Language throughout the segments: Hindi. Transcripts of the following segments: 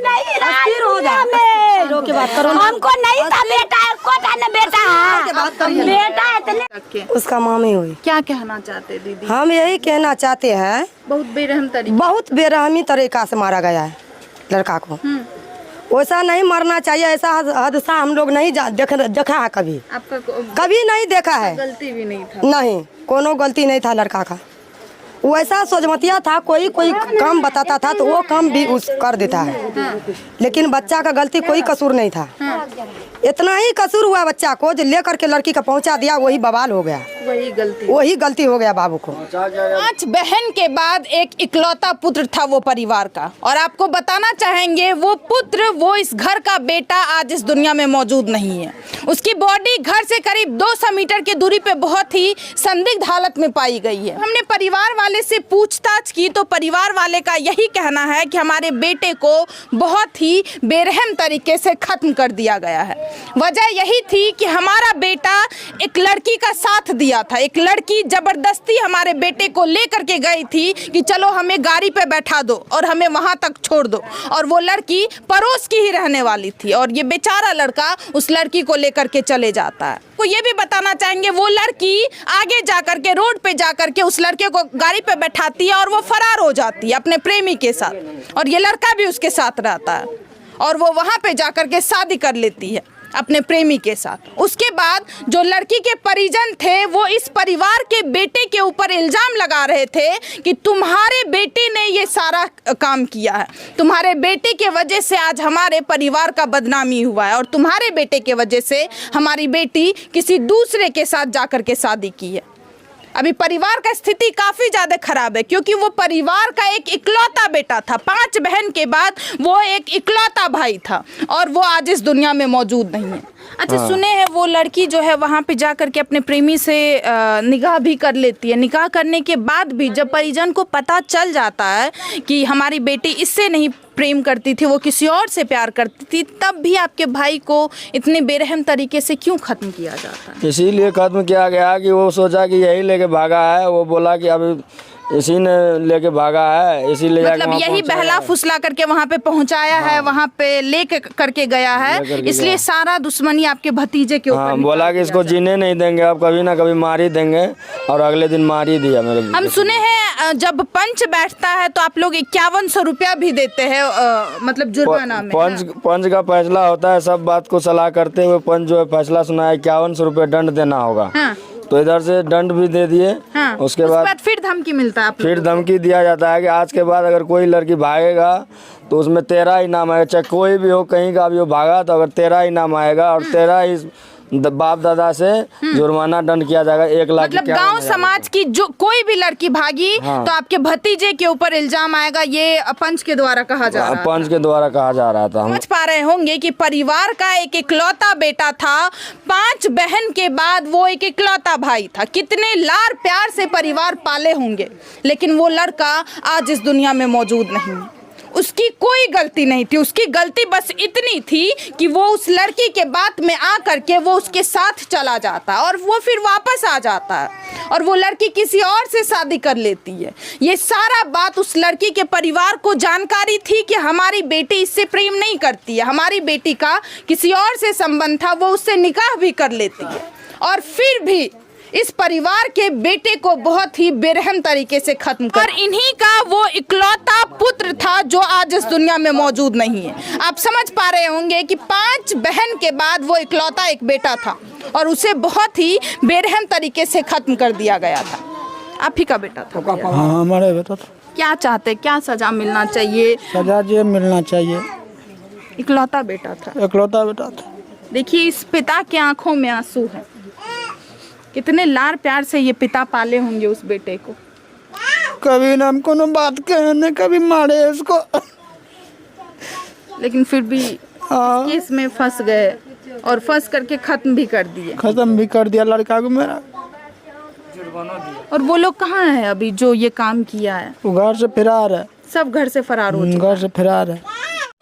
नहीं रहा रोके बात करो। हमको नहीं था बेटा, कोटा ने बेटा बेटा इतने उसका मामी हुई। क्या कहना चाहते दीदी? हम यही कहना चाहते हैं, बहुत बेरहमी तरीका से मारा गया है लड़का को। वैसा नहीं मरना चाहिए, ऐसा हादसा हम लोग नहीं देखा है कभी। आपका कभी नहीं देखा है। गलती भी नहीं था? नहीं, कोनो गलती नहीं था लड़का का। वैसा सोचमतिया था, कोई काम बताता था तो वो काम भी उस कर देता है। लेकिन बच्चा का गलती कोई कसूर नहीं था। इतना ही कसूर हुआ बच्चा को जो लेकर के लड़की का पहुंचा दिया, वही बवाल हो गया। वही गलती हो गया बाबू को। 5 बहन के बाद एक इकलौता पुत्र था वो परिवार का, और आपको बताना चाहेंगे वो पुत्र, वो इस घर का बेटा आज इस दुनिया में मौजूद नहीं है। उसकी बॉडी घर से करीब 200 मीटर की दूरी पे बहुत ही संदिग्ध हालत में पाई गई है। हमने परिवार वाले से पूछताछ की तो परिवार वाले का यही कहना है कि हमारे बेटे को बहुत ही बेरहम तरीके से खत्म कर दिया गया है। वजह यही थी कि हमारा बेटा एक लड़की का साथ दिया था। एक लड़की जबरदस्ती हमारे बेटे को लेकर के गई थी कि चलो हमें गाड़ी पे बैठा दो और हमें वहां तक छोड़ दो, और वो लड़की पड़ोस की ही रहने वाली थी, और ये बेचारा लड़का उस लड़की को लेकर के चले जाता है। वो ये भी बताना चाहेंगे वो लड़की आगे जाकर के रोड पे जाकर के उस लड़के को गाड़ी पे बैठाती है और वो फरार हो जाती है अपने प्रेमी के साथ, और ये लड़का भी उसके साथ रहता है, और वो वहां पे जाकर के शादी कर लेती है अपने प्रेमी के साथ। उसके बाद जो लड़की के परिजन थे वो इस परिवार के बेटे के ऊपर इल्जाम लगा रहे थे कि तुम्हारे बेटे ने ये सारा काम किया है, तुम्हारे बेटे के वजह से आज हमारे परिवार का बदनामी हुआ है, और तुम्हारे बेटे के वजह से हमारी बेटी किसी दूसरे के साथ जाकर के शादी की है। अभी परिवार का स्थिति काफी ज्यादा खराब है, क्योंकि वो परिवार का एक इकलौता बेटा था। 5 बहन के बाद वो एक इकलौता भाई था, और वो आज इस दुनिया में मौजूद नहीं है। अच्छा, सुने हैं वो लड़की जो है वहाँ पे जाकर के अपने प्रेमी से निकाह भी कर लेती है। निकाह करने के बाद भी जब परिजन को पता चल जाता है कि हमारी बेटी इससे नहीं प्रेम करती थी, वो किसी और से प्यार करती थी, तब भी आपके भाई को इतने बेरहम तरीके से क्यों खत्म किया जाता है? इसीलिए खत्म किया गया कि वो सोचा कि यही लेके भागा है। वो बोला कि अब इसी ने लेके भागा है, इसीलिए मतलब यही बहला फुसला करके वहाँ पे पहुँचाया है, वहाँ पे लेके करके गया है, इसलिए सारा दुश्मनी आपके भतीजे के ऊपर। बोला कि इसको जीने नहीं देंगे, अब कभी ना कभी मार ही देंगे, और अगले दिन मार ही दिया मेरे। हम सुने हैं जब पंच बैठता है तो आप लोग 5100 रुपया भी देते हैं, मतलब जुर्माना में। पंच का फैसला होता है, सब बात को सलाह करते हुए पंच जो है फैसला सुना है 5100 रुपये दंड देना होगा। तो इधर से दंड भी दे दिए। उसके बाद फिर धमकी मिलता है, फिर धमकी दिया जाता है कि आज के बाद अगर कोई लड़की भागेगा तो उसमें 13 इनाम आएगा, चाहे कोई भी हो, कहीं का भी हो भागा तो अगर 13 इनाम आएगा, और 13 ही बाप दादा से जुर्माना दंड किया जाएगा 1 लाख। मतलब गांव समाज की जो कोई भी लड़की भागी तो आपके भतीजे के ऊपर इल्जाम आएगा, ये पंच के द्वारा कहा जा रहा है। पंच के द्वारा कहा जा रहा था। समझ पा रहे होंगे कि परिवार का एक इकलौता बेटा था, 5 बहन के बाद वो एक इकलौता भाई था। कितने लाड़ प्यार से परिवार पाले होंगे, लेकिन वो लड़का आज इस दुनिया में मौजूद नहीं है। उसकी कोई गलती नहीं थी, उसकी गलती बस इतनी थी कि वो उस लड़की के बात में आ करके वो उसके साथ चला जाता और वो फिर वापस आ जाता है, और वो लड़की किसी और से शादी कर लेती है। ये सारा बात उस लड़की के परिवार को जानकारी थी कि हमारी बेटी इससे प्रेम नहीं करती है, हमारी बेटी का किसी और से संबंध था, वो उससे निकाह भी कर लेती है, और फिर भी इस परिवार के बेटे को बहुत ही बेरहम तरीके से खत्म कर, और इन्हीं का वो इकलौता पुत्र था जो आज इस दुनिया में मौजूद नहीं है। आप समझ पा रहे होंगे कि 5 बहन के बाद वो इकलौता एक बेटा था, और उसे बहुत ही बेरहम तरीके से खत्म कर दिया गया था। आप ही का बेटा था? हाँ, हमारे बेटा था। क्या चाहते, क्या सजा मिलना चाहिए? सजा जो मिलना चाहिए। इकलौता बेटा था, इकलौता बेटा था। देखिए इस पिता के आंखों में आंसू है, कितने लाड़ प्यार से ये पिता पाले होंगे उस बेटे को। कभी ना हमको न बात कहने, कभी मारे इसको, लेकिन फिर भी केस में फंस गए, और फंस करके खत्म भी कर दिए। खत्म भी कर दिया लड़का को मेरा। और वो लोग कहाँ है अभी जो ये काम किया है? वो घर से फरार है। सब घर से फरार हो चुके, घर से फरार है।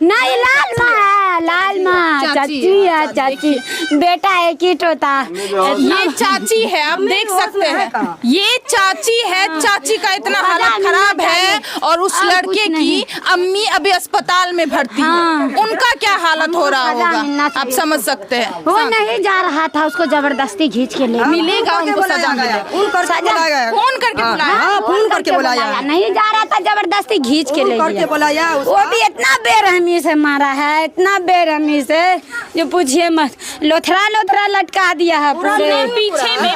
ना इलाज ना है, लाल माँ चाची है चाची, बेटा एक ही टोता। ये चाची है, आप देख सकते हैं, ये चाची है। चाची का इतना हालत खराब है और उस लड़के की अम्मी अभी अस्पताल में भर्ती है। उनका क्या हालत हो रहा होगा आप समझ सकते हैं। वो नहीं जा रहा था, उसको जबरदस्ती खींच के ले मिलेगा उनको सजा, फोन करके बुलाया, फोन करके बुलाया। नहीं जा रहा था, जबरदस्ती खींच के ले करके बुलाया। वो भी इतना बेरहमी से मारा है, इतना बेरहमी से जो पूछिए मत। लोथरा लोथरा लटका दिया है पूरे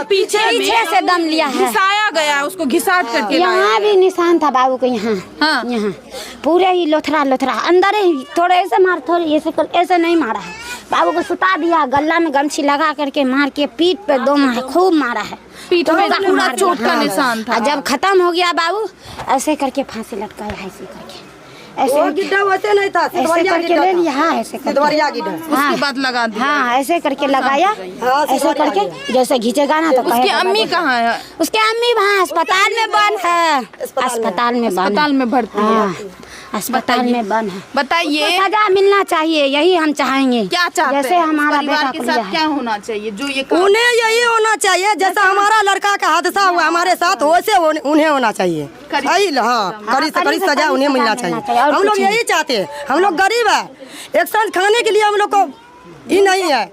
पीछे से दम लिया है, घिसाया गया, उसको घिसाट करके यहाँ भी निशान था बाबू को, यहाँ यहाँ पूरे ही लोथरा लोथरा अंदर ही। थोड़े ऐसे मार, थोड़े ऐसे नहीं मारा है। बाबू को सुता दिया, गला में गमछी लगा करके मार के पीठ पे दो मार खूब मारा है। पीठ में पूरा चोट का निशान था। जब खत्म हो गया बाबू ऐसे करके फांसी लटकाया, ऐसे करके ऐसे गिड्ढा वैसे नहीं था, ऐसे करके ले लिया। हाँ ऐसे करके, उसके बाद लगा दिया। हाँ ऐसे करके लगाया, ऐसे करके जैसे घींचेगा ना तो उसकी अम्मी कहाँ है? उसके अम्मी वहाँ अस्पताल में बंद है, अस्पताल में भर्ती है, अस्पताल में बंद है। बताइए सजा मिलना चाहिए, यही हम चाहेंगे। क्या चाहते हैं? जैसे हमारा परिवार बेटा के को साथ लिया है। क्या होना चाहिए? जो ये उन्हें यही होना चाहिए जैसा हमारा लड़का का हादसा हुआ हमारे साथ, वैसे उन्हें होना चाहिए। हाँ, कड़ी से सजा उन्हें मिलना चाहिए। हम लोग यही चाहते हैं। हम लोग गरीब है, एक साथ खाने के लिए हम लोग को ही नहीं है।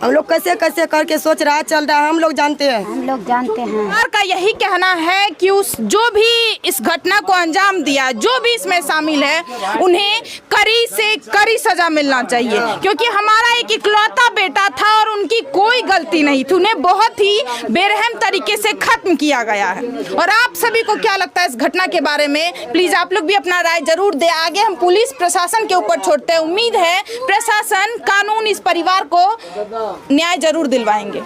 हम लोग कैसे कैसे करके सोच रहा है, चल रहा है, हम लोग जानते हैं। सरकार का यही कहना है कि उस जो भी इस घटना को अंजाम दिया, जो भी इसमें शामिल है, उन्हें कड़ी से कड़ी सजा मिलना चाहिए, क्योंकि हमारा एक इकलौता बेटा था और उनकी कोई गलती नहीं थी। उन्हें बहुत ही बेरहम तरीके से खत्म किया गया है। और आप सभी को क्या लगता है इस घटना के बारे में? प्लीज आप लोग भी अपना राय जरूर दें। आगे हम पुलिस प्रशासन के ऊपर छोड़ते हैं। उम्मीद है प्रशासन कानून इस परिवार को न्याय जरूर दिलवाएंगे।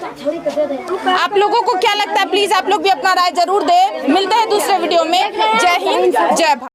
आप लोगों को क्या लगता है? प्लीज आप लोग भी अपना राय जरूर दें। मिलते हैं दूसरे वीडियो में। जय हिंद, जय भारत।